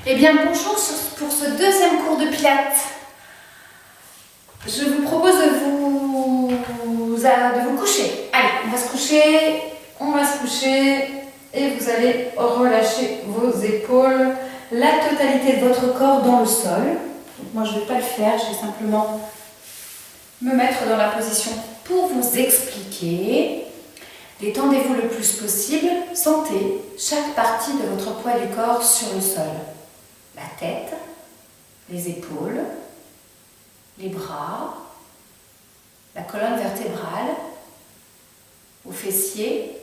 Eh bien bonjour pour ce deuxième cours de Pilates. Je vous propose de vous coucher. Allez, on va se coucher et vous allez relâcher vos épaules, la totalité de votre corps dans le sol. Donc moi je ne vais pas le faire, je vais simplement me mettre dans la position pour vous expliquer. Détendez-vous le plus possible, sentez chaque partie de votre poids du corps sur le sol. La tête, les épaules, les bras, la colonne vertébrale, vos fessiers,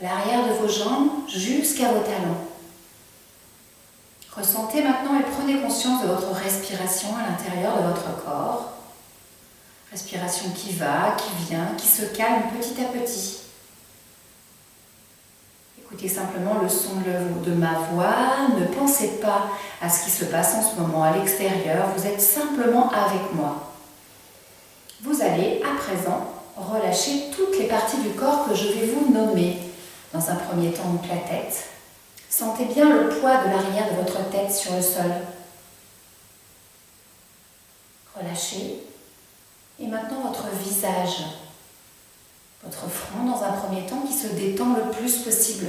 l'arrière de vos jambes jusqu'à vos talons. Ressentez maintenant et prenez conscience de votre respiration à l'intérieur de votre corps. Respiration qui va, qui vient, qui se calme petit à petit. Écoutez simplement le son de ma voix, ne pensez pas à ce qui se passe en ce moment à l'extérieur, vous êtes simplement avec moi. Vous allez à présent relâcher toutes les parties du corps que je vais vous nommer. Dans un premier temps, donc la tête. Sentez bien le poids de l'arrière de votre tête sur le sol. Relâchez. Et maintenant votre visage. Votre front dans un premier temps qui se détend le plus possible.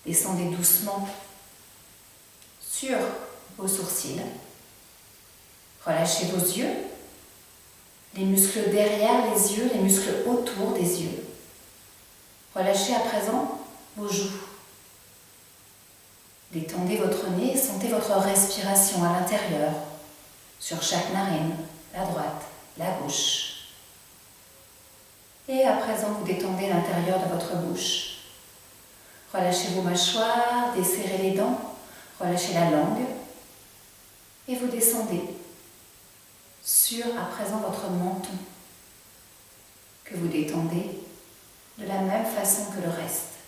Descendez doucement sur vos sourcils. Relâchez vos yeux, les muscles derrière les yeux, les muscles autour des yeux. Relâchez à présent vos joues. Détendez votre nez et sentez votre respiration à l'intérieur, sur chaque narine, la droite, la gauche. Et à présent, vous détendez l'intérieur de votre bouche. Relâchez vos mâchoires, desserrez les dents, relâchez la langue. Et vous descendez sur, à présent, votre menton, que vous détendez de la même façon que le reste.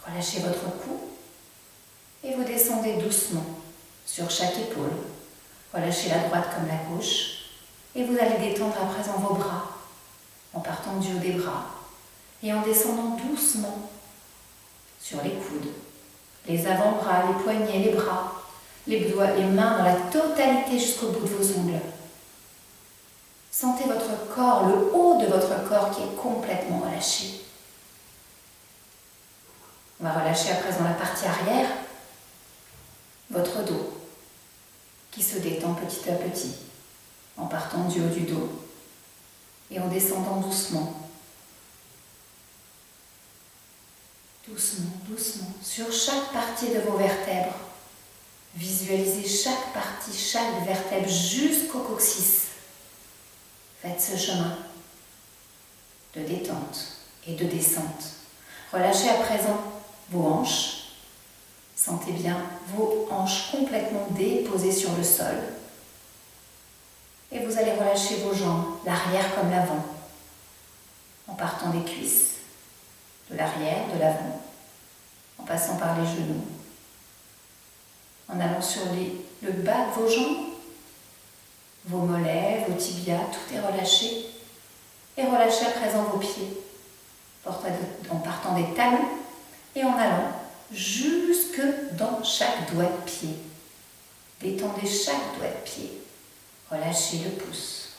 Relâchez votre cou et vous descendez doucement sur chaque épaule. Relâchez la droite comme la gauche. Et vous allez détendre à présent vos bras, en partant du haut des bras et en descendant doucement sur les coudes, les avant-bras, les poignets, les bras, les doigts, les mains dans la totalité jusqu'au bout de vos ongles. Sentez votre corps, le haut de votre corps qui est complètement relâché. On va relâcher à présent la partie arrière, votre dos, qui se détend petit à petit, en partant du haut du dos. Et en descendant doucement, doucement, doucement, sur chaque partie de vos vertèbres. Visualisez chaque partie, chaque vertèbre jusqu'au coccyx. Faites ce chemin de détente et de descente. Relâchez à présent vos hanches. Sentez bien vos hanches complètement déposées sur le sol. Et vous allez relâcher vos jambes, l'arrière comme l'avant, en partant des cuisses, de l'arrière, de l'avant, en passant par les genoux, en allant sur le bas de vos jambes, vos mollets, vos tibias, tout est relâché. Et relâchez à présent vos pieds, en partant des talons et en allant jusque dans chaque doigt de pied. Détendez chaque doigt de pied. Relâchez le pouce,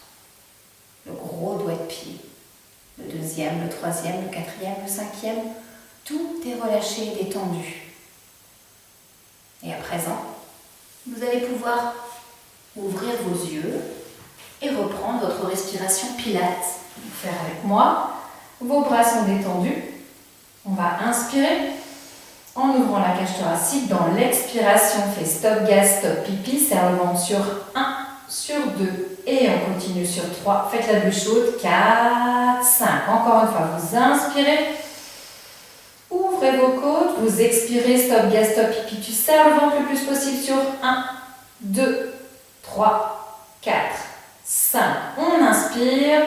le gros doigt de pied, le deuxième, le troisième, le quatrième, le cinquième. Tout est relâché et détendu. Et à présent, vous allez pouvoir ouvrir vos yeux et reprendre votre respiration Pilates. Faire avec moi. Vos bras sont détendus. On va inspirer en ouvrant la cage thoracique. Dans l'expiration, fait stop gaz, stop pipi. Serre le ventre sur 1. Sur 2 et on continue sur 3. Faites la bulle chaude. 4, 5. Encore une fois, vous inspirez. Ouvrez vos côtes. Vous expirez. Stop gaz, stop pipi. Tu serres le ventre le plus possible sur 1, 2, 3, 4, 5. On inspire.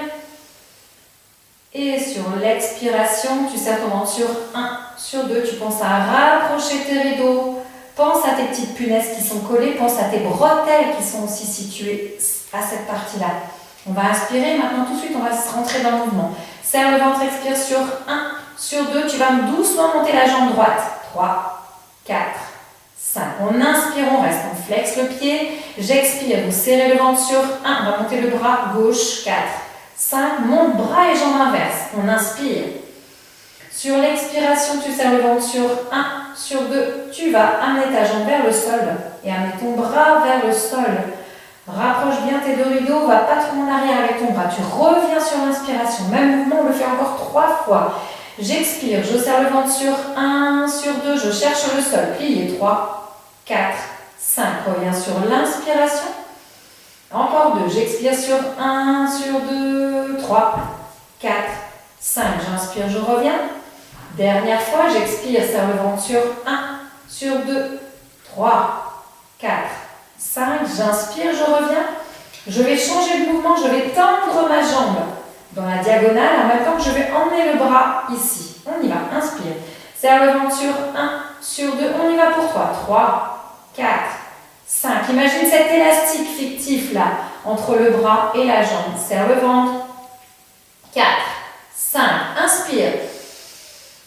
Et sur l'expiration, tu serres ton ventre sur 1, sur 2. Tu penses à rapprocher tes rideaux. Pense à tes petites punaises qui sont collées, pense à tes bretelles qui sont aussi situées à cette partie-là. On va inspirer, maintenant tout de suite on va se rentrer dans le mouvement. Serre le ventre, expire sur 1, sur 2, tu vas doucement monter la jambe droite. 3, 4, 5. En inspirant, on reste, on flexe le pied. J'expire, vous serrez le ventre sur 1. On va monter le bras gauche, 4. 5. Monte bras et jambes inverses. On inspire. Sur l'expiration, tu serres le ventre sur 1. Sur 2, tu vas amener ta jambe vers le sol et amener ton bras vers le sol. Rapproche bien tes deux rideaux, va pas trop en arrière avec ton bras. Tu reviens sur l'inspiration. Même mouvement, on le fait encore 3 fois. J'expire, je serre le ventre sur 1, sur 2, je cherche le sol. Plié, 3, 4, 5. Reviens sur l'inspiration. Encore 2, j'expire sur 1, sur 2, 3, 4, 5. J'inspire, je reviens. Dernière fois, j'expire, serre le ventre sur 1, sur 2, 3, 4, 5. J'inspire, je reviens. Je vais changer de mouvement, je vais tendre ma jambe dans la diagonale en même temps que je vais emmener le bras ici. On y va, inspire. Serre le ventre sur 1, sur 2, on y va pour 3, 4, 5. Imagine cet élastique fictif là, entre le bras et la jambe. Serre le ventre. 4, 5, inspire.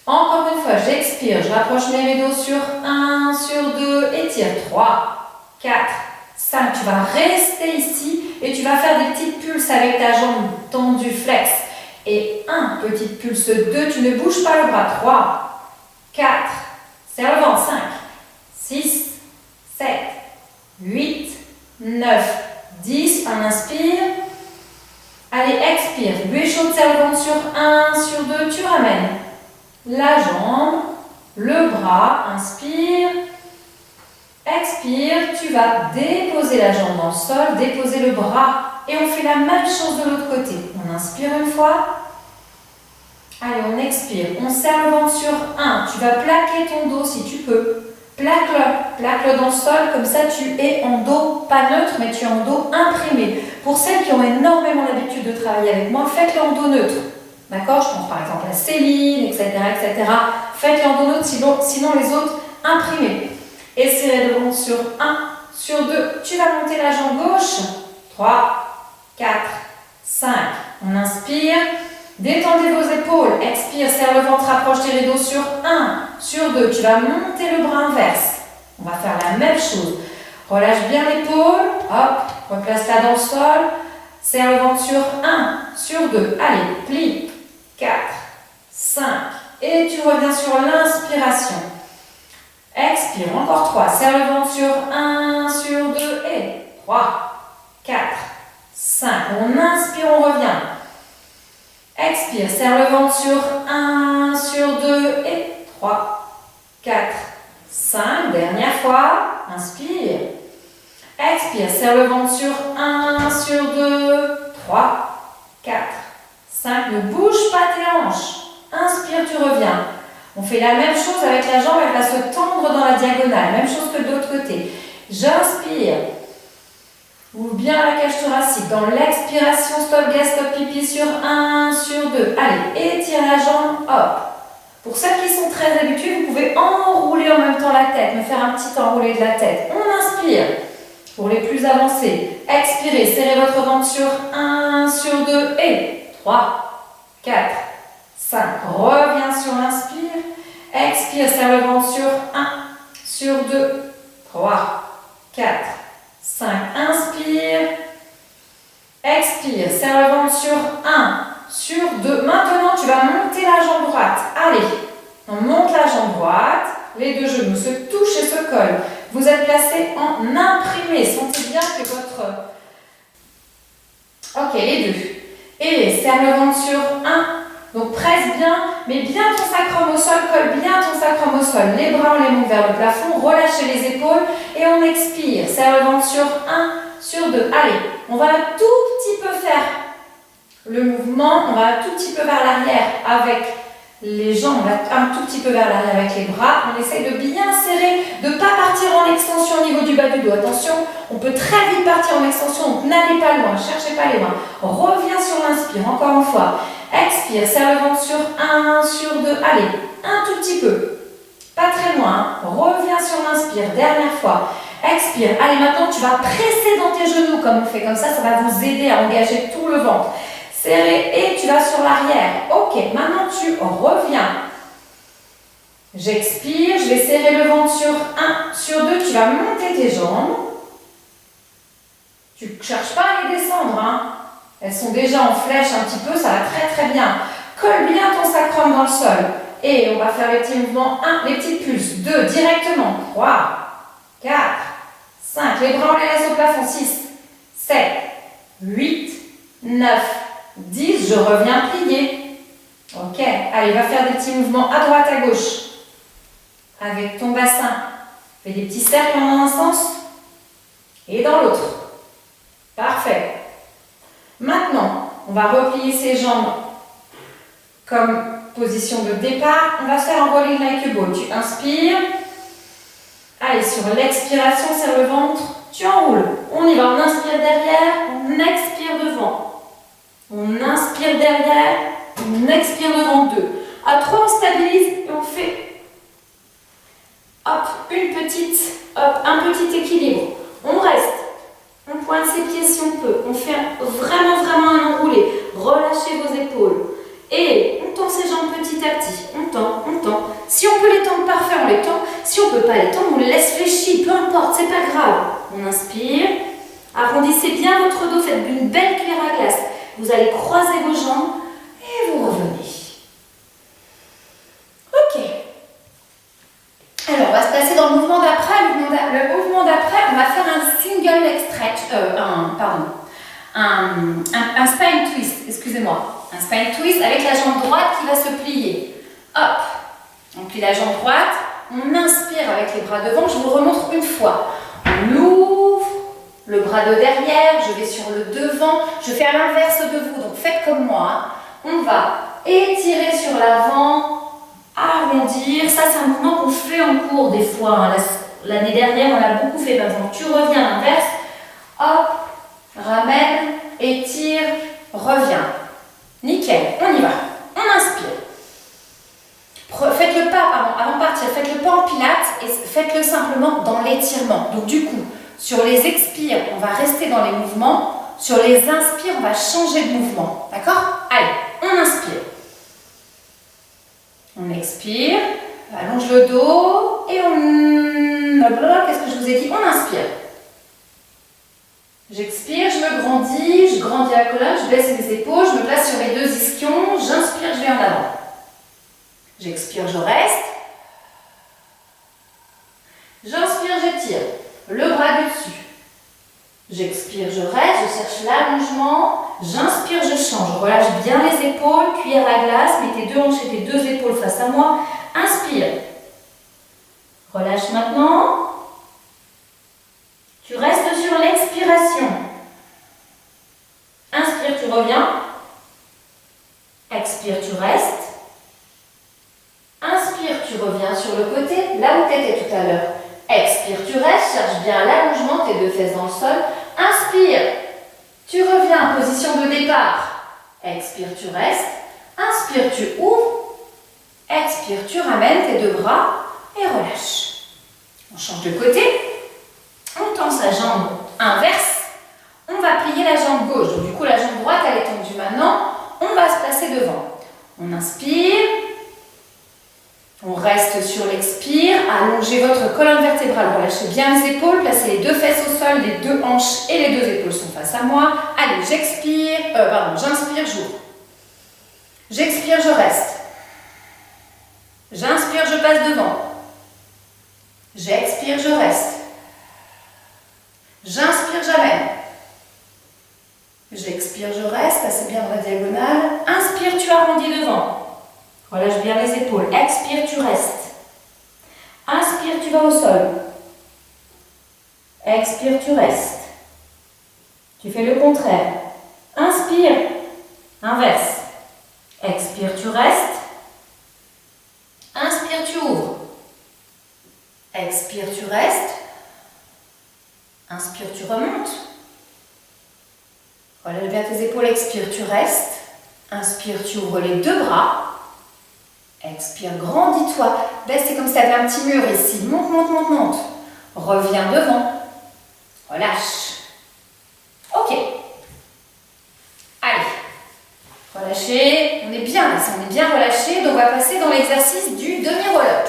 Encore une fois, j'expire, je rapproche mes rideaux sur 1, sur 2, étire. 3, 4, 5. Tu vas rester ici et tu vas faire des petites pulses avec ta jambe tendue, flex. Et 1, petite pulse. 2, tu ne bouges pas le bras. 3, 4, serre le ventre. 5, 6, 7, 8, 9, 10. On inspire. Allez, expire. Buée chaude, serre le ventre sur 1, sur 2. Tu ramènes la jambe, le bras. Inspire. Expire. Tu vas déposer la jambe dans le sol, déposer le bras. Et on fait la même chose de l'autre côté. On inspire une fois. Allez, on expire. On serre le ventre sur 1. Tu vas plaquer ton dos si tu peux. Plaque-le dans le sol, comme ça tu es en dos, pas neutre, mais tu es en dos imprimé. Pour celles qui ont énormément l'habitude de travailler avec moi, faites-le en dos neutre. D'accord? Je pense par exemple à Céline, etc. Faites-le en dos neutre, sinon les autres imprimés. Et serrez le ventre sur 1, sur 2. Tu vas monter la jambe gauche. 3, 4, 5. On inspire. Détendez vos épaules. Expire, serre le ventre, rapproche tes rideaux sur 1, sur 2. Tu vas monter le bras inverse. On va faire la même chose. Relâche bien l'épaule. Hop, replace-la dans le sol. Serre le ventre sur 1, sur 2. Allez, plie. 4, 5. Et tu reviens sur l'inspiration. Expire, encore 3. Serre le ventre sur 1, sur 2. Et 3, 4, 5. On inspire, on revient. Expire, serre le ventre sur 1, sur 2 et 3, 4, 5. Dernière fois, inspire. Expire, serre le ventre sur 1, sur 2, 3, 4, 5. Ne bouge pas tes hanches. Inspire, tu reviens. On fait la même chose avec la jambe, elle va se tendre dans la diagonale. Même chose que de l'autre côté. J'inspire. Ouvre bien la cage thoracique. Dans l'expiration, stop gas, stop pipi sur 1, sur 2. Allez, étire la jambe, hop. Pour celles qui sont très habituées, vous pouvez enrouler en même temps la tête, me faire un petit enroulé de la tête. On inspire. Pour les plus avancés, expirez, serrez votre ventre sur 1, sur 2 et 3, 4, 5. Reviens sur l'inspire. Expire, serre le ventre sur 1, sur 2, 3, 4, 5. Inspire. Expire. Serre le ventre sur 1, sur 2. Maintenant, tu vas monter la jambe droite. Allez, on monte la jambe droite. Les deux genoux se touchent et se collent. Vous êtes placé en imprimé. Sentez bien que votre... Ok, les deux. Et serre le ventre sur 1. Donc presse bien, mets bien ton sacrum au sol, colle bien ton sacrum au sol. Les bras, on les monte vers le plafond, relâchez les épaules et on expire. Serre le ventre sur 1, sur 2. Allez, on va un tout petit peu faire le mouvement, on va un tout petit peu vers l'arrière avec les jambes, on va un tout petit peu vers l'arrière avec les bras. On essaye de bien serrer, de ne pas partir en extension au niveau du bas du dos. Attention, on peut très vite partir en extension, donc n'allez pas loin, cherchez pas les mains. Reviens sur l'inspire, encore une fois. Expire, serre le ventre sur 1, sur 2. Allez, un tout petit peu. Pas très loin. Reviens sur l'inspire. Dernière fois. Expire. Allez, maintenant, tu vas presser dans tes genoux comme on fait. Comme ça va vous aider à engager tout le ventre. Serré et tu vas sur l'arrière. Ok, maintenant, tu reviens. J'expire, je vais serrer le ventre sur 1, sur 2, tu vas monter tes jambes. Tu ne cherches pas à les descendre, hein. Elles sont déjà en flèche un petit peu, ça va très très bien. Colle bien ton sacrum dans le sol. Et on va faire les petits mouvements. 1, les petites pulses. 2, directement. 3, 4, 5. Les bras, on les laisse au plafond. 6, 7, 8, 9, 10. Je reviens plier. Ok. Allez, va faire des petits mouvements à droite, à gauche. Avec ton bassin. Fais des petits cercles en un sens et dans l'autre. Parfait. Maintenant, on va replier ses jambes comme position de départ. On va faire un rolling like a ball. Tu inspires. Allez, sur l'expiration, serre le ventre. Tu enroules. On y va. On inspire derrière. On expire devant. On inspire derrière. On expire devant. 2. À 3, on stabilise et on fait hop, un petit équilibre. On reste. On pointe ses pieds si on peut. On fait vraiment un enroulé. Relâchez vos épaules. Et on tend ses jambes petit à petit. On tend. Si on peut les tendre, parfait, on les tend. Si on ne peut pas les tendre, on les laisse fléchir. Peu importe, c'est pas grave. On inspire. Arrondissez bien votre dos. Faites une belle cuillère à glace. Vous allez croiser vos jambes et vous revenez. Ok. Alors, on va se placer dans le mouvement d'après. Le mouvement d'après, on va faire un single leg stretch, un spine twist, excusez-moi. Un spine twist avec la jambe droite qui va se plier. Hop, on plie la jambe droite, on inspire avec les bras devant, je vous le remontre une fois. On ouvre le bras de derrière, je vais sur le devant, je fais à l'inverse de vous, donc faites comme moi. Hein. On va étirer sur l'avant, arrondir, ça c'est un mouvement qu'on fait en cours des fois. Hein. L'année dernière, on l'a beaucoup fait. Par exemple, tu reviens à l'inverse, hop, ramène, étire, reviens. Nickel, on y va. On inspire. Faites le pas, avant de partir, faites le pas en pilates et faites-le simplement dans l'étirement. Donc du coup, sur les expires, on va rester dans les mouvements. Sur les inspires, on va changer de mouvement. D'accord? Allez, on inspire. On expire, allonge le dos et on... Qu'est-ce que je vous ai dit? On inspire. J'expire, je me grandis, je grandis la colonne, je baisse les épaules, je me place sur les 2 ischions, j'inspire, je vais en avant. J'expire, je reste. J'inspire, j'étire. Le bras du dessus. J'expire, je reste, je cherche l'allongement. J'inspire, je change. Relâche bien les épaules, cuillère à glace. Mets tes 2 hanches et tes 2 épaules face à moi. Inspire. Relâche maintenant. Tu restes sur l'expiration. Inspire, tu reviens. Expire, tu restes. Inspire, tu reviens sur le côté, là où tu étais tout à l'heure. Expire, tu restes, cherche bien l'allongement, tes 2 fesses dans le sol. Inspire, tu reviens en position de départ. Expire, tu restes. Inspire, tu ouvres. Expire, tu ramènes tes 2 bras et relâche. On change de côté. On tend sa jambe inverse. On va plier la jambe gauche. Donc, du coup, la jambe droite, elle est tendue maintenant. On va se placer devant. On inspire. On reste sur l'expire, allongez votre colonne vertébrale, relâchez bien les épaules, placez les 2 fesses au sol, les 2 hanches et les 2 épaules sont face à moi. Allez, j'inspire, j'ouvre. J'expire, je reste. J'inspire, je passe devant. J'expire, je reste. J'inspire, j'amène. J'expire, je reste, passez bien dans la diagonale. Inspire, tu arrondis devant. Relâche bien les épaules. Expire, tu restes. Inspire, tu vas au sol. Expire, tu restes. Tu fais le contraire. Inspire. Inverse. Expire, tu restes. Inspire, tu ouvres. Expire, tu restes. Inspire, tu remontes. Relâche bien tes épaules. Expire, tu restes. Inspire, tu ouvres les 2 bras. Expire, grandis-toi. Baisse, c'est comme si tu avais un petit mur ici. Monte, monte, monte, monte. Reviens devant. Relâche. Ok. Allez. Relâchez. On est bien là, on est bien relâché. Donc on va passer dans l'exercice du demi-roll-up.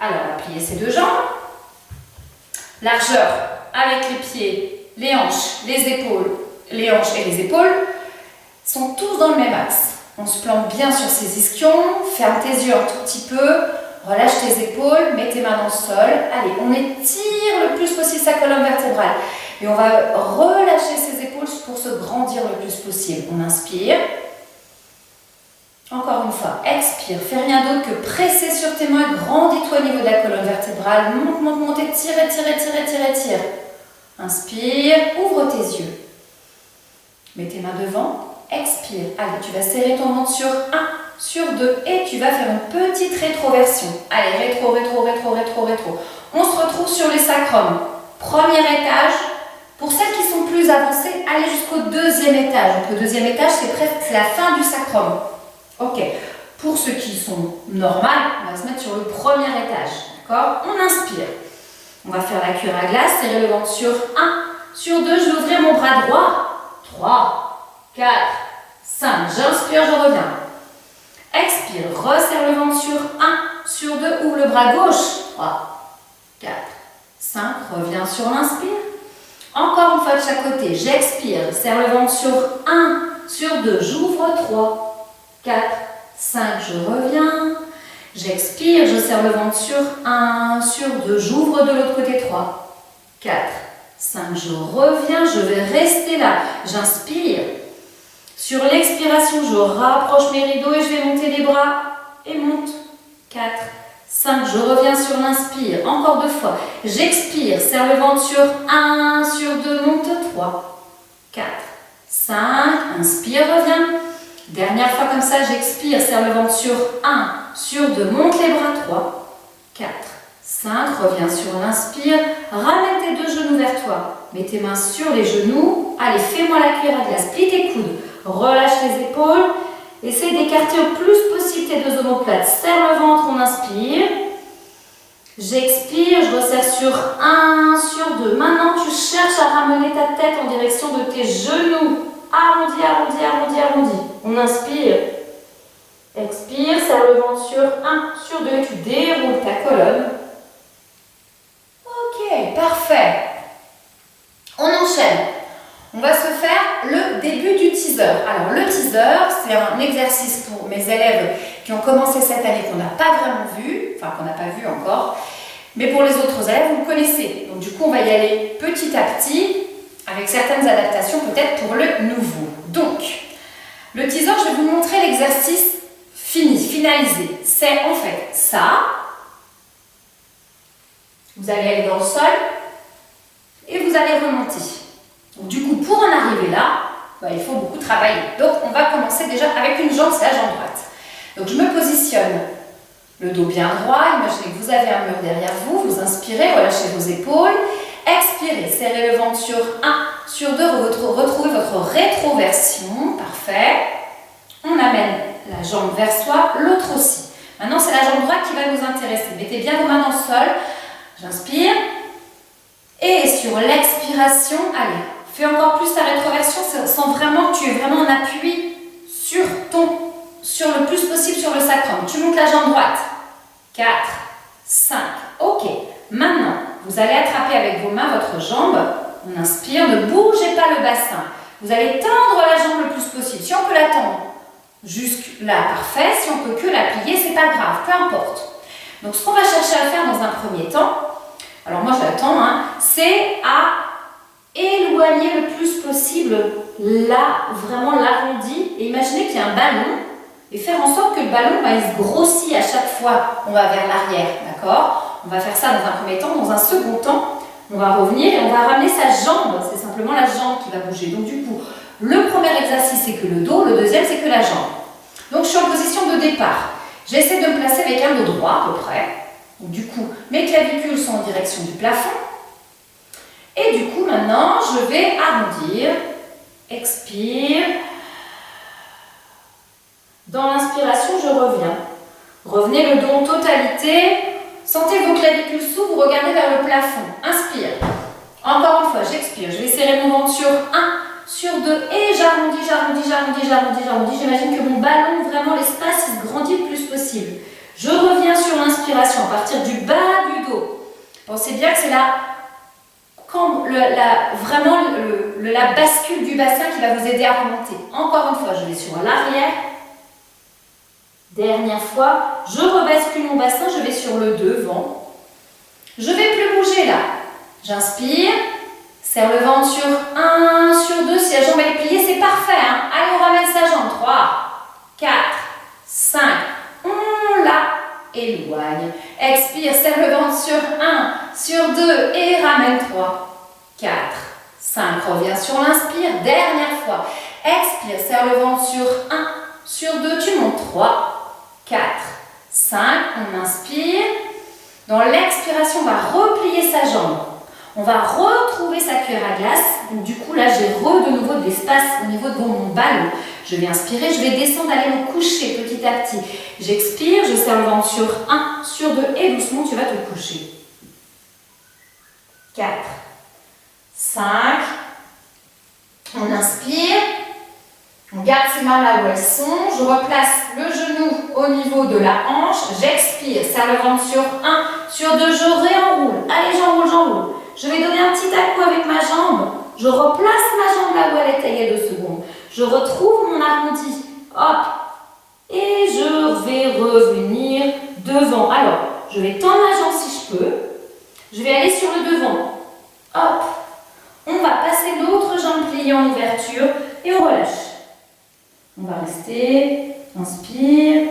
Alors, on va plier ses deux jambes. Largeur avec les pieds, les hanches, les épaules, les hanches et les épaules sont tous dans le même axe. On se plante bien sur ses ischions, ferme tes yeux un tout petit peu, relâche tes épaules, mets tes mains dans le sol. Allez, on étire le plus possible sa colonne vertébrale. Et on va relâcher ses épaules pour se grandir le plus possible. On inspire. Encore une fois, expire. Fais rien d'autre que presser sur tes mains. Grandis-toi au niveau de la colonne vertébrale. Monte, monte, monte, étire, étire, étire, étire, étire. Inspire, ouvre tes yeux. Mets tes mains devant. Expire. Allez, tu vas serrer ton ventre sur 1, sur 2 et tu vas faire une petite rétroversion. Allez, rétro, rétro, rétro, rétro, rétro. On se retrouve sur les sacrums. Premier étage. Pour celles qui sont plus avancées, allez jusqu'au deuxième étage. Donc le deuxième étage, c'est la fin du sacrum. Ok. Pour ceux qui sont normales, on va se mettre sur le premier étage. D'accord? On inspire. On va faire la cure à glace. Serrer le ventre sur 1, sur 2. Je vais ouvrir mon bras droit. 3, 4, 5. J'inspire, je reviens. Expire. Resserre le ventre sur 1, sur 2. Ouvre le bras gauche. 3, 4, 5. Reviens sur l'inspire. Encore une fois de chaque côté, j'expire, serre le ventre sur 1, sur 2, j'ouvre 3, 4, 5, je reviens. J'expire, je serre le ventre sur 1, sur 2, j'ouvre de l'autre côté 3, 4, 5, je reviens, je vais rester là. J'inspire. Sur l'expiration, je rapproche mes rideaux et je vais monter les bras et monte. 4, 5, je reviens sur l'inspire, encore 2 fois. J'expire, serre le ventre sur 1, sur 2, monte 3, 4, 5, inspire, reviens. Dernière fois comme ça, j'expire, serre le ventre sur 1, sur 2, monte les bras 3, 4, 5, reviens sur l'inspire. Ramène tes deux genoux vers toi. Mets tes mains sur les genoux. Allez, fais-moi la cuillère à glace, plie tes coudes, relâche les épaules. Essaye d'écarter au plus possible tes deux omoplates. Serre le ventre, on inspire. J'expire, je resserre sur 1, sur 2. Maintenant, tu cherches à ramener ta tête en direction de tes genoux. Arrondi, arrondi, arrondi, arrondi. On inspire. Expire, serre le ventre sur 1, sur 2. Tu déroules ta colonne. Ok, parfait. On enchaîne. On va se faire le début du teaser. Alors le teaser, c'est un exercice pour mes élèves qui ont commencé cette année qu'on n'a pas vraiment vu, enfin qu'on n'a pas vu encore, mais pour les autres élèves, vous le connaissez. Donc du coup, on va y aller petit à petit, avec certaines adaptations peut-être pour le nouveau. Donc, le teaser, je vais vous montrer l'exercice fini, finalisé. C'est en fait ça. Vous allez aller dans le sol et vous allez remonter. Donc, du coup, pour en arriver là, il faut beaucoup travailler. Donc, on va commencer déjà avec une jambe, c'est la jambe droite. Donc, je me positionne le dos bien droit. Imaginez que vous avez un mur derrière vous. Vous inspirez, relâchez vos épaules. Expirez, serrez le ventre sur 1, sur 2. Retrouvez votre rétroversion. Parfait. On amène la jambe vers soi, l'autre aussi. Maintenant, c'est la jambe droite qui va nous intéresser. Mettez bien vos mains dans le sol. J'inspire. Et sur l'expiration, allez. Fais encore plus ta rétroversion sans vraiment que tu aies vraiment un appui sur le plus possible sur le sacrum. Tu montes la jambe droite. 4, 5. Ok. Maintenant, vous allez attraper avec vos mains votre jambe. On inspire. Ne bougez pas le bassin. Vous allez tendre la jambe le plus possible. Si on peut la tendre jusque là, parfait. Si on peut que la plier, c'est pas grave. Peu importe. Donc, ce qu'on va chercher à faire dans un premier temps, alors moi j'attends, c'est à éloigner le plus possible là, vraiment l'arrondi. Et imaginez qu'il y a un ballon et faire en sorte que le ballon il se grossit à chaque fois. On va vers l'arrière, d'accord? On va faire ça dans un premier temps. Dans un second temps, on va revenir et on va ramener sa jambe. C'est simplement la jambe qui va bouger. Donc du coup, le premier exercice c'est que le dos, le deuxième c'est que la jambe. Donc je suis en position de départ. J'essaie de me placer avec un dos droit à peu près. Donc, du coup, mes clavicules sont en direction du plafond. Et du coup, maintenant, je vais arrondir. Expire. Dans l'inspiration, je reviens. Revenez le dos en totalité. Sentez vos clavicules s'ouvrent, regardez vers le plafond. Inspire. Encore une fois, j'expire. Je vais serrer mon ventre sur 1, sur 2. Et j'arrondis, j'arrondis, j'arrondis, j'arrondis, j'arrondis. J'imagine que mon ballon, vraiment, l'espace, il se grandit le plus possible. Je reviens sur l'inspiration à partir du bas du dos. Pensez bien que c'est vraiment la bascule du bassin qui va vous aider à remonter. Encore une fois, je vais sur l'arrière. Dernière fois, je rebascule mon bassin, je vais sur le devant. Je ne vais plus bouger là. J'inspire, serre le ventre sur 1, sur 2. Si la jambe est pliée, c'est parfait. Hein. Allez, on ramène sa jambe. 3, 4, 5. On la éloigne. Expire, serre le ventre sur 1, sur 2 et ramène 3, 4, 5. Reviens sur l'inspire. Dernière fois. Expire, serre le ventre sur 1, sur 2. Tu montes 3, 4, 5. On inspire. Dans l'expiration, on va replier sa jambe. On va retrouver sa cuillère à glace. Donc, du coup, là, j'ai de nouveau de l'espace au niveau de mon ballon. Je vais inspirer, je vais descendre, aller me coucher petit à petit. J'expire, je serre le ventre sur 1, sur 2 et doucement, tu vas te coucher. 4, 5. On inspire. On garde ses mains là où elles sont. Je replace le genou au niveau de la hanche. J'expire, serre le ventre sur 1, sur 2, je réenroule. Allez, j'enroule. Je vais donner un petit à-coup avec ma jambe. Je replace ma jambe là où elle était il y a 2 secondes. Je retrouve mon arrondi. Hop. Et je vais revenir devant. Alors, je vais tendre ma jambe si je peux. Je vais aller sur le devant. Hop. On va passer l'autre jambe pliée en ouverture et on relâche. On va rester. Inspire.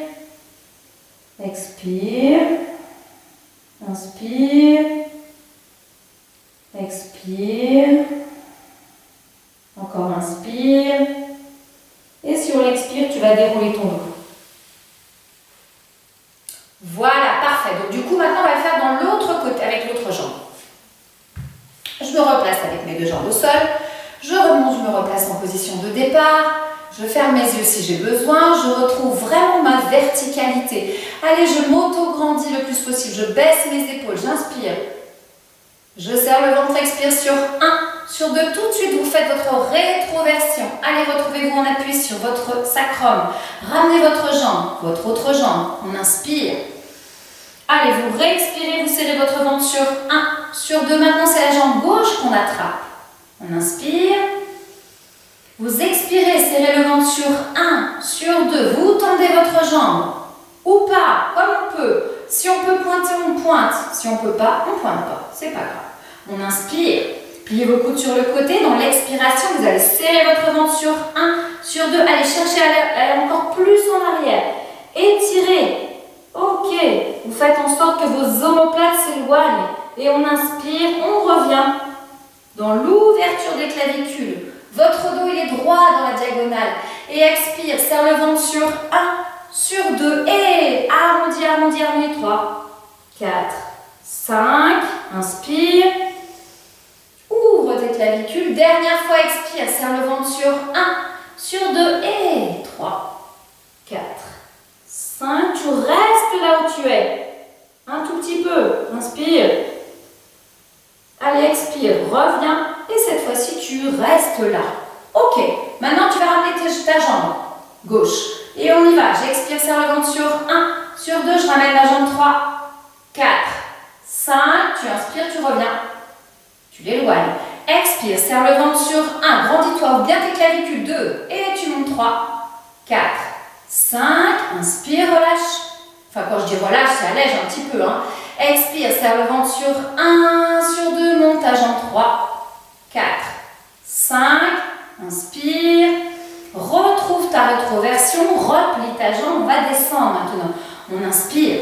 Expire. Inspire. Expire. Encore inspire. Et sur l'expire, tu vas dérouler ton dos. Voilà, parfait. Donc du coup, maintenant, on va le faire dans l'autre côté, avec l'autre jambe. Je me replace avec mes 2 jambes au sol. Je remonte, je me replace en position de départ. Je ferme mes yeux si j'ai besoin. Je retrouve vraiment ma verticalité. Allez, je m'auto-grandis le plus possible. Je baisse mes épaules, j'inspire. Je serre le ventre, expire sur 1, sur 2. Tout de suite, vous faites votre rétroversion. Allez, retrouvez-vous en appui sur votre sacrum. Ramenez votre autre jambe. On inspire. Allez, vous réexpirez, vous serrez votre ventre sur 1, sur 2. Maintenant, c'est la jambe gauche qu'on attrape. On inspire. Vous expirez, serrez le ventre sur 1, sur 2. Vous tendez votre jambe. Ou pas, comme on peut. Si on peut pointer, on pointe. Si on ne peut pas, on ne pointe pas. C'est pas grave. On inspire. Pliez vos coudes sur le côté. Dans l'expiration, vous allez serrer votre ventre sur 1, sur 2. Allez chercher à aller encore plus en arrière. Étirez. Ok. Vous faites en sorte que vos omoplates s'éloignent. Et on inspire, on revient dans l'ouverture des clavicules. Votre dos, il est droit dans la diagonale. Et expire, serre le ventre sur 1, sur 2. Et arrondi, arrondi, arrondi. 3, 4, 5. Inspire. Ouvre tes clavicules. Dernière fois, expire, serre le ventre sur 1, sur 2. Et 3, 4, 5. Tu restes là où tu es. Un tout petit peu. Inspire. Allez, expire, reviens. Et cette fois-ci, tu restes là. Ok, maintenant tu vas ramener ta jambe gauche. Et on y va. J'expire, serre le ventre sur 1, sur 2. Je ramène la jambe 3, 4, 5. Tu inspires, tu reviens. Tu l'éloignes. Expire, serre le ventre sur 1. Grandis-toi, ouvre bien tes clavicules. 2. Et tu montes 3, 4, 5. Inspire, relâche. Enfin, quand je dis relâche, c'est allège un petit peu. Hein. Expire, serre le ventre sur 1, sur 2. Monte ta jambe 3, 4, 5. Inspire. Retrouve ta rétroversion. Replie ta jambe. On va descendre maintenant. On inspire.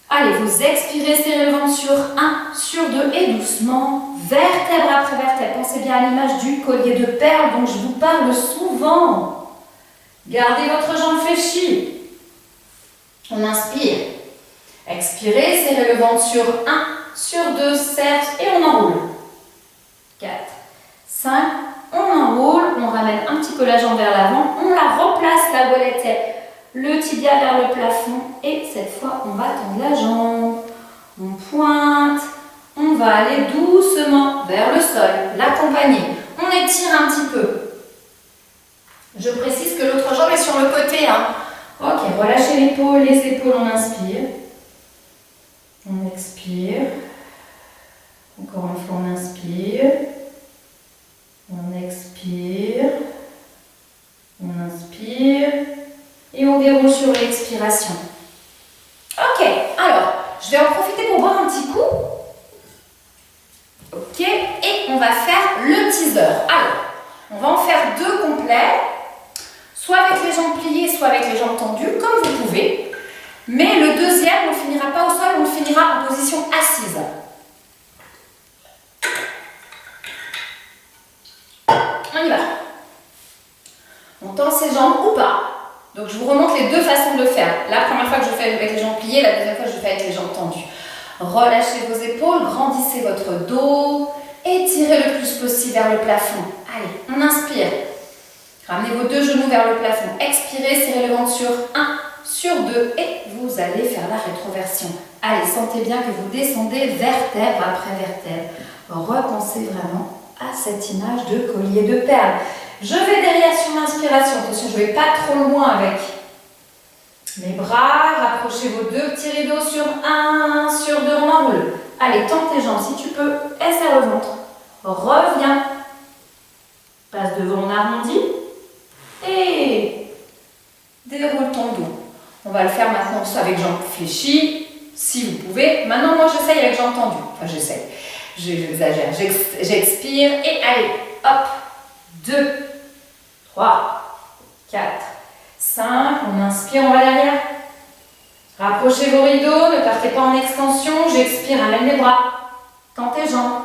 Allez, vous expirez, serrez le ventre sur 1, sur 2 et doucement, vertèbre après vertèbre. Pensez bien à l'image du collier de perles dont je vous parle souvent. Gardez votre jambe fléchie. On inspire. Expirez, serrez le ventre sur 1, sur 2, serre et on enroule. 4, 5, on enroule, on ramène un petit peu la jambe vers l'avant, on la replace là où elle était. Le tibia vers le plafond et cette fois on va tendre la jambe. On pointe, on va aller doucement vers le sol, l'accompagner. On étire un petit peu. Je précise que l'autre jambe est sur le côté. Hein. Ok, relâchez l'épaule, les épaules, on inspire. On expire. Encore une fois, on inspire. On expire. On inspire. Et on déroule sur l'expiration. Ok, alors, je vais en profiter pour boire un petit coup. Ok, et on va faire le teaser. Alors, on va en faire 2 complets. Soit avec les jambes pliées, soit avec les jambes tendues, comme vous pouvez. Mais le deuxième, on ne le finira pas au sol, on le finira en position assise. On y va. On tend ses jambes ou pas. Donc je vous remontre les 2 façons de le faire. La première fois que je fais avec les jambes pliées, la deuxième fois que je fais avec les jambes tendues. Relâchez vos épaules, grandissez votre dos, étirez le plus possible vers le plafond. Allez, on inspire. Ramenez vos 2 genoux vers le plafond. Expirez, serrez le ventre sur 1, sur 2 et vous allez faire la rétroversion. Allez, sentez bien que vous descendez vertèbre après vertèbre. Repensez vraiment à cette image de collier de perles. Je vais derrière sur l'inspiration. Attention, je ne vais pas trop loin avec mes bras. Rapprochez vos 2 petits rideaux sur 1, sur 2, on enroule. Allez, tends tes jambes si tu peux. Et serre le ventre. Reviens. Passe devant, on arrondit. Et déroule ton dos. On va le faire maintenant soit avec jambes fléchies, si vous pouvez. Maintenant, moi, j'essaye avec jambes tendues. Enfin, j'essaye. J'exagère. J'expire et allez, hop. 2, 3, 4, 5. On inspire, on va derrière. Rapprochez vos rideaux, ne partez pas en extension. J'expire, amène les bras. Tends tes jambes.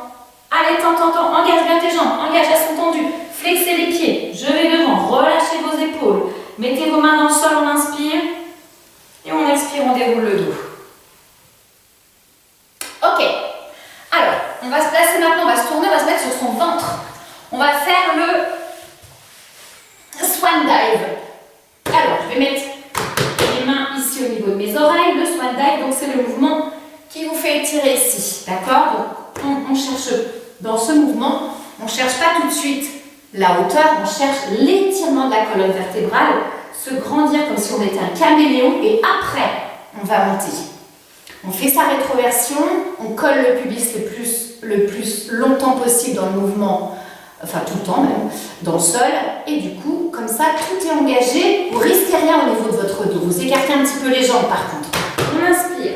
Allez, tends. Engage bien tes jambes. Engage, elles sont tendues. Flexez les pieds. Je vais devant. Relâchez vos épaules. Mettez vos mains dans le sol, on inspire. Et on expire, on déroule le dos. Ok. Alors, on va se placer maintenant, on va se tourner, on va se mettre sur son ventre. On va faire le swan dive. Alors, je vais mettre les mains ici au niveau de mes oreilles. Le swan dive, donc c'est le mouvement qui vous fait étirer ici. D'accord? Donc, on cherche dans ce mouvement, on ne cherche pas tout de suite la hauteur, on cherche l'étirement de la colonne vertébrale, se grandir comme si on était un caméléon et après, on va monter. On fait sa rétroversion, on colle le pubis le plus longtemps possible dans le mouvement, enfin tout le temps même, dans le sol, et du coup, comme ça, tout est engagé, vous risquez rien au niveau de votre dos. Vous écartez un petit peu les jambes par contre. On inspire.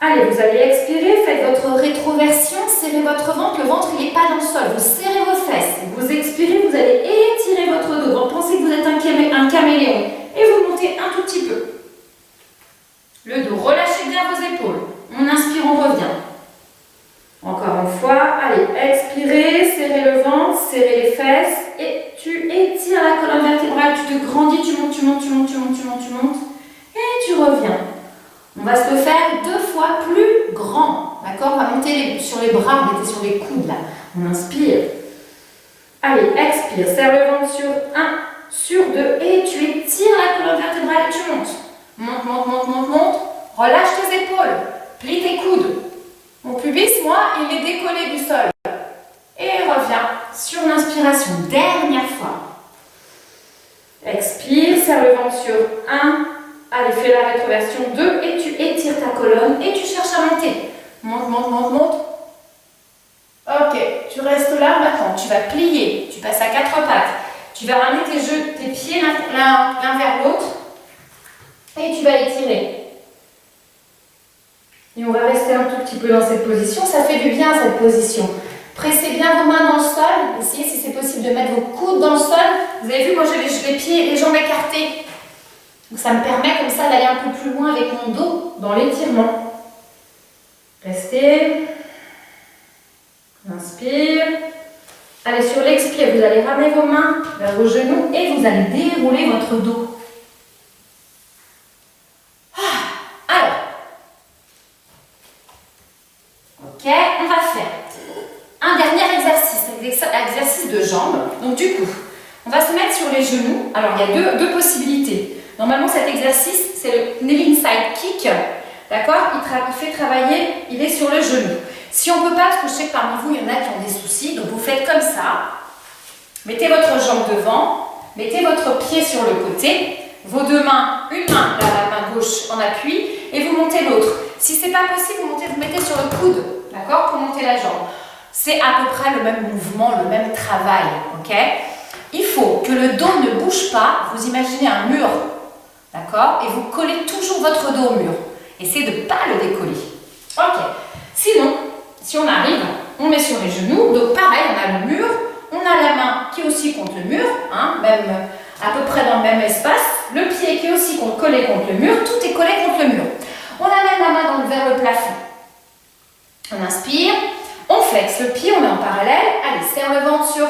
Allez, vous allez expirer, faites votre rétroversion, serrez votre ventre, le ventre il n'est pas dans le sol, vous serrez vos fesses, vous expirez, vous allez étirer votre dos, vous pensez que vous êtes un caméléon, et vous montez un tout petit peu. Le dos, relâchez bien vos épaules, on inspire, on revient. Encore une fois, allez, expirez, serrez le ventre, serrez les fesses, et tu étires la colonne vertébrale, tu te grandis, tu montes, et tu reviens. On va se le faire 2 fois plus grand. D'accord? On va monter sur les bras, on était sur les coudes là. On inspire. Allez, expire. Serre le ventre sur 1, sur 2. Et tu étires la colonne vertébrale et tu montes. Monte. Relâche tes épaules. Plie tes coudes. Mon pubis, moi, il est décollé du sol. Et reviens sur l'inspiration. Dernière fois. Expire. Serre le ventre sur 1. Allez, fais la rétroversion 2 et tu étires ta colonne et tu cherches à monter. Monte. Ok, tu restes là maintenant. Tu vas plier, tu passes à 4 pattes. Tu vas ramener tes pieds l'un vers l'autre et tu vas étirer. Et on va rester un tout petit peu dans cette position. Ça fait du bien cette position. Pressez bien vos mains dans le sol. Essayez si c'est possible de mettre vos coudes dans le sol. Vous avez vu, moi j'ai les pieds et les jambes écartés. Donc ça me permet comme ça d'aller un peu plus loin avec mon dos dans l'étirement. Restez. Inspire. Allez, sur l'expire, vous allez ramener vos mains vers vos genoux et vous allez dérouler votre dos. Alors. Ok, on va faire un dernier exercice de jambes. Donc du coup, on va se mettre sur les genoux. Alors il y a deux possibilités. Normalement, cet exercice, c'est le kneeling side kick. D'accord? Il fait travailler, il est sur le genou. Si on ne peut pas, parce que je sais que parmi vous, il y en a qui ont des soucis, donc vous faites comme ça. Mettez votre jambe devant, mettez votre pied sur le côté vos deux mains, une main, la main gauche en appui, et vous montez l'autre. Si ce n'est pas possible, vous mettez sur le coude, d'accord, pour monter la jambe. C'est à peu près le même mouvement, le même travail, ok? Il faut que le dos ne bouge pas. Vous imaginez un mur, d'accord? Et vous collez toujours votre dos au mur. Essayez de ne pas le décoller. Ok. Sinon, si on arrive, on met sur les genoux. Donc pareil, on a le mur. On a la main qui est aussi contre le mur, hein, même à peu près dans le même espace. Le pied qui est aussi collé contre le mur. Tout est collé contre le mur. On amène la main vers le plafond. On inspire. On flexe le pied, on est en parallèle. Allez, serre le ventre sur 1.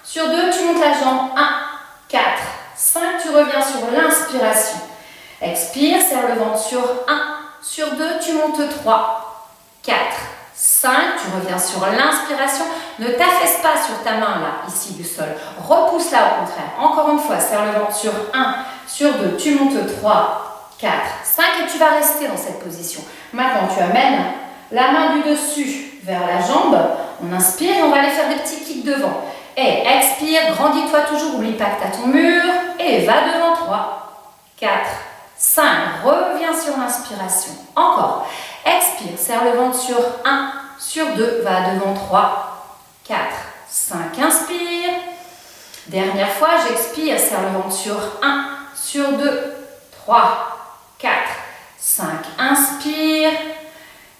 Sur 2, tu montes la jambe. 1, 4, 5. Tu reviens sur l'inspiration. Expire, serre le ventre sur 1. Sur 2, tu montes 3, 4, 5. Tu reviens sur l'inspiration. Ne t'affaisse pas sur ta main là, ici du sol. Repousse-la au contraire. Encore une fois, serre le ventre sur 1. Sur 2, tu montes 3, 4, 5. Et tu vas rester dans cette position. Maintenant, tu amènes la main du dessus vers la jambe. On inspire et on va aller faire des petits kicks devant. Et expire, grandis-toi toujours, oublie pas que tu as ton mur. Et va devant 3, 4, 5. Reviens sur l'inspiration. Encore. Expire, serre le ventre sur 1. Sur 2, va devant 3, 4, 5. Inspire. Dernière fois, j'expire, serre le ventre sur 1. Sur 2, 3, 4, 5. Inspire.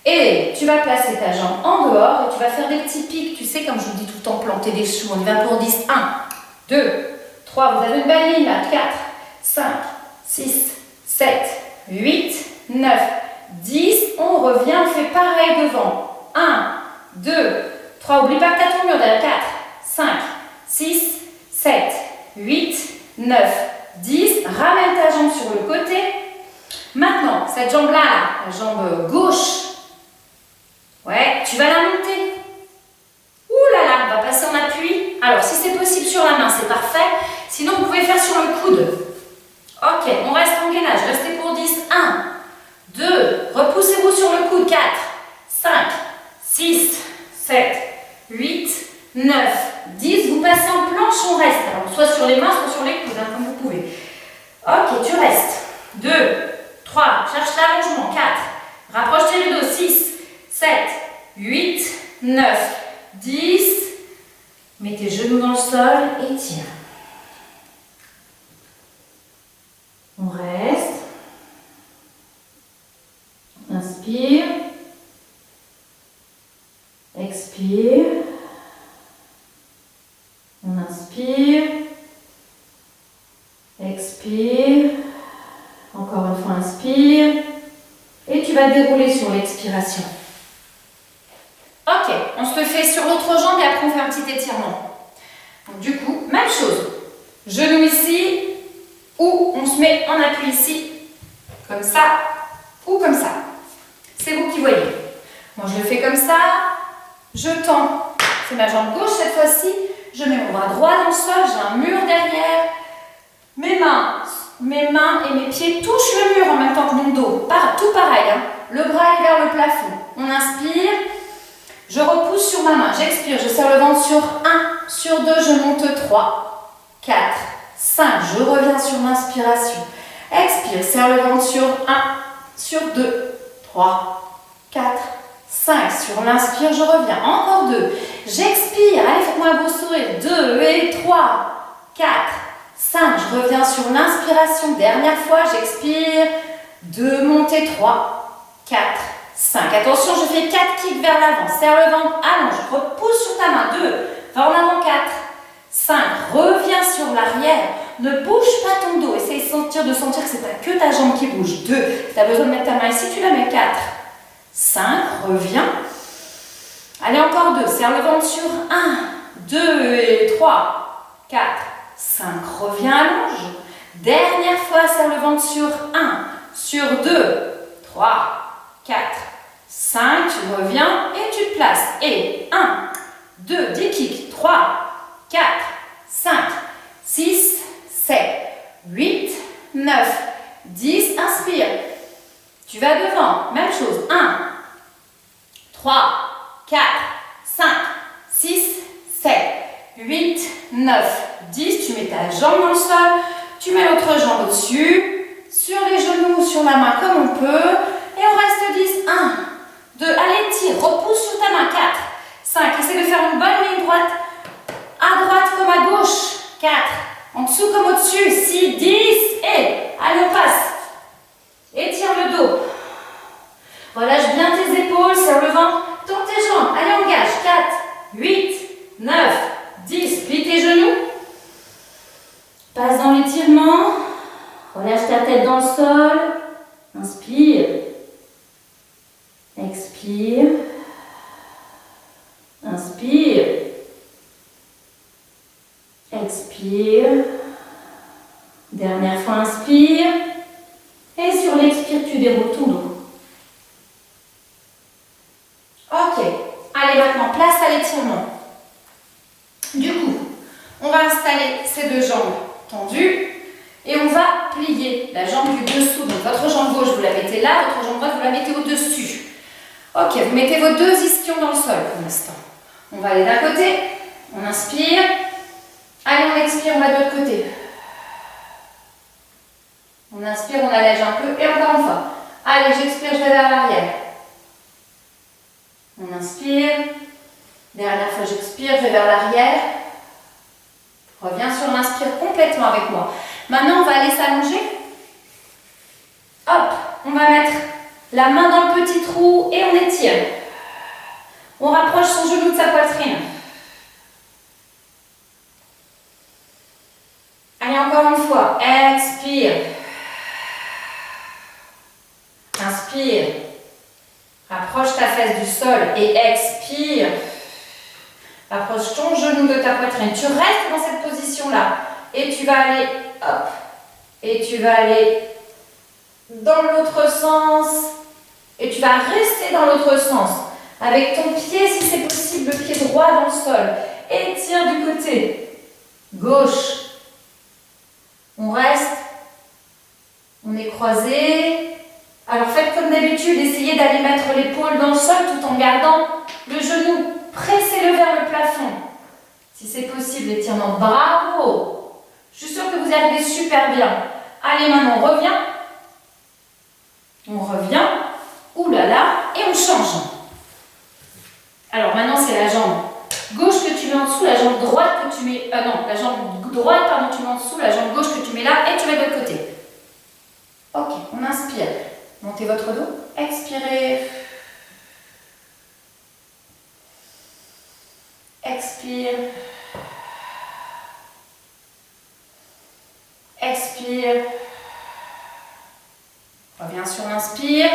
Et tu vas placer ta jambe en dehors et tu vas faire des petits pics. Tu sais, comme je vous dis tout le temps, planter des choux. On y va pour 10. 1, 2, 3. Vous avez une belle ligne là. 4, 5, 6, 7, 8, 9, 10. On revient, on fait pareil devant. 1, 2, 3. N'oublie pas que tu as ton mur derrière. 4, 5, 6, 7, 8, 9, 10. Ramène ta jambe sur le côté. Maintenant, cette jambe-là, la jambe gauche, ouais, tu vas la monter. Ouh là là, on va passer en appui. Alors, si c'est possible sur la main, c'est parfait. Sinon, vous pouvez faire sur le coude. Ok, on reste en gainage. Restez pour 10. 1, 2, repoussez-vous sur le coude. 4, 5, 6, 7, 8, 9, 10. Vous passez en planche, on reste. Alors, soit sur les mains, soit sur les coudes, hein, comme vous pouvez. Ok, tu restes. 2, 3, cherche l'allongement. 4, rapproche tes rideaux. 6, 7, 8, 9, 10. Mets tes genoux dans le sol et tire. On reste. Inspire. Expire. On inspire. Expire. Encore une fois, inspire. Et tu vas dérouler sur l'expiration. Ok, on se le fait sur l'autre jambe et après on fait un petit étirement. Donc du coup, même chose. Genou ici, ou on se met en appui ici, comme ça, ou comme ça. C'est vous qui voyez. Moi je le fais comme ça, je tends, c'est ma jambe gauche cette fois-ci, je mets mon bras droit dans le sol, j'ai un mur derrière, mes mains et mes pieds touchent le mur en même temps que mon dos, tout pareil, hein. Le bras est vers le plafond, on inspire, je repousse sur ma main, j'expire, je serre le ventre sur 1, sur 2, je monte 3, 4, 5, je reviens sur l'inspiration, expire, serre le ventre sur 1, sur 2, 3, 4, 5, sur l'inspire, je reviens, encore 2, j'expire, allez faites-moi un beau sourire, 2 et 3, 4, 5, je reviens sur l'inspiration, dernière fois, j'expire, 2, montez, 3, 4, 5, attention, je fais 4 kicks vers l'avant, serre le ventre, allonge, repousse sur ta main, 2, va en avant, 4, 5, reviens sur l'arrière, ne bouge pas ton dos, essaye de sentir que c'est pas que ta jambe qui bouge, 2, tu as besoin de mettre ta main ici, tu la mets, 4, 5, reviens, allez encore 2, serre le ventre sur 1, 2 et 3, 4, 5, reviens, allonge, dernière fois, serre le ventre sur 1, sur 2, 3, 4, 5, tu reviens et tu te places, et 1, 2, 10 kicks, 3, 4, 5, 6, 7, 8, 9, 10, inspire, tu vas devant, même chose, 1, 3, 4, 5, 6, 7, 8, 9, 10, tu mets ta jambe dans le sol, Tu mets l'autre jambe au-dessus, sur les genoux, sur la main comme on peut. Et on reste 10. 1, 2, allez, tire, repousse sur ta main. 4, 5, essaie de faire une bonne ligne droite. À droite comme à gauche. 4, en dessous comme au-dessus. 6, 10. Et allez, on passe. Étire le dos. Relâche bien tes épaules, serre le ventre. Tourne tes jambes. Allez, on gage. 4, 8, 9, 10. Plie tes genoux. Passe dans l'étirement. Relâche ta tête dans le sol. Inspire. Expire. Inspire. Expire. Dernière fois, inspire. Et sur l'expire, tu déroules ton dos. Ok. Allez, maintenant, place à l'étirement. Du coup, on va installer ces deux jambes tendues et on va plier la jambe du dessous. Donc, votre jambe gauche, vous la mettez là, votre jambe droite, vous la mettez au-dessus. Ok, vous mettez vos deux ischions dans le sol pour l'instant. On va aller d'un côté, on inspire. Allez, on expire, on va de l'autre côté. On inspire, on allège un peu et encore une fois. Allez, j'expire, je vais vers l'arrière. On inspire. Dernière fois, j'expire, je vais vers l'arrière. Reviens sur l'inspire complètement avec moi. Maintenant, on va aller s'allonger. Hop, on va mettre la main dans le petit trou et on étire. On rapproche son genou de sa poitrine. Allez, encore une fois. Expire. Inspire. Rapproche ta fesse du sol et expire. Rapproche ton genou de ta poitrine. Tu restes dans cette position-là. Et tu vas aller, hop. Et tu vas aller dans l'autre sens. Et tu vas rester dans l'autre sens. Avec ton pied, si c'est possible, le pied droit dans le sol. Étire du côté gauche. On reste. On est croisé. Alors faites comme d'habitude, essayez d'aller mettre l'épaule dans le sol tout en gardant le genou. Pressez-le vers le plafond. Si c'est possible, l'étirement. Bravo! Je suis sûre que vous y arrivez super bien. Allez, maintenant on revient. On revient. Ouh là là. Et on change. Alors maintenant c'est la jambe gauche que tu mets en dessous, la jambe droite que tu mets... non, la jambe droite, pardon, tu mets en dessous, la jambe gauche que tu mets là et tu mets de l'autre côté. Ok, on inspire. Montez votre dos. Expirez. Expire. Expire. Reviens sur l'inspire.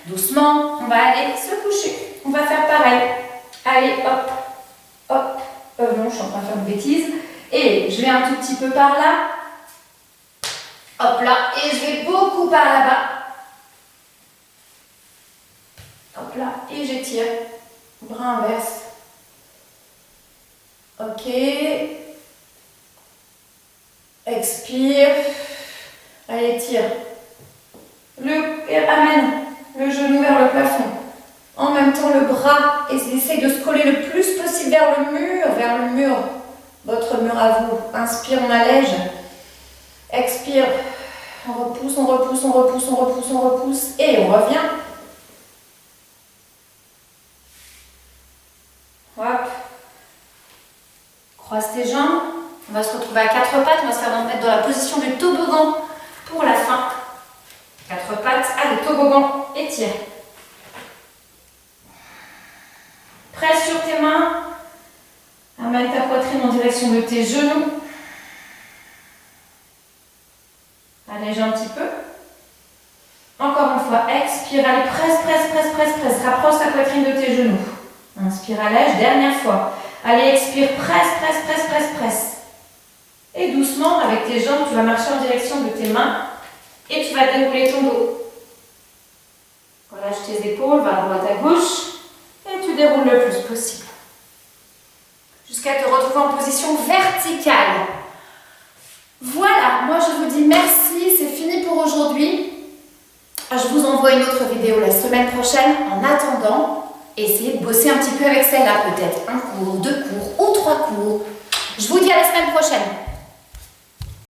Doucement, on va aller se coucher. On va faire pareil. Allez, hop, hop. Non, je suis en train de faire une bêtise. Et je vais un tout petit peu par là. Hop là. Et je vais beaucoup par là-bas. Hop là. Et j'étire. Bras inverse. Ok. Expire. Allez, tire. Amène le genou vers le plafond. En même temps, le bras, essaye de se coller le plus possible vers le mur, votre mur à vous. Inspire, on allège. Expire, on repousse, on repousse, on repousse, on repousse, on repousse. Et on revient. Hop. Croise tes jambes. On va se retrouver à quatre pattes. On va se faire mettre dans la position du toboggan pour la fin. Quatre pattes, allez, toboggan, étire. Presse sur tes mains. Amène ta poitrine en direction de tes genoux. Allège un petit peu. Encore une fois, expire, allez, presse, presse, presse, presse, presse. Rapproche ta poitrine de tes genoux. Inspire, allège, dernière fois. Allez, expire, presse, presse, presse, presse, presse. Et doucement, avec tes jambes, tu vas marcher en direction de tes mains. Et tu vas dérouler ton dos. Relâche tes épaules, va à droite, à gauche. Et tu déroules le plus possible. Jusqu'à te retrouver en position verticale. Voilà, moi je vous dis merci, c'est fini pour aujourd'hui. Je vous envoie une autre vidéo la semaine prochaine. En attendant, essayez de bosser un petit peu avec celle-là peut-être. Un cours, deux cours ou trois cours. Je vous dis à la semaine prochaine.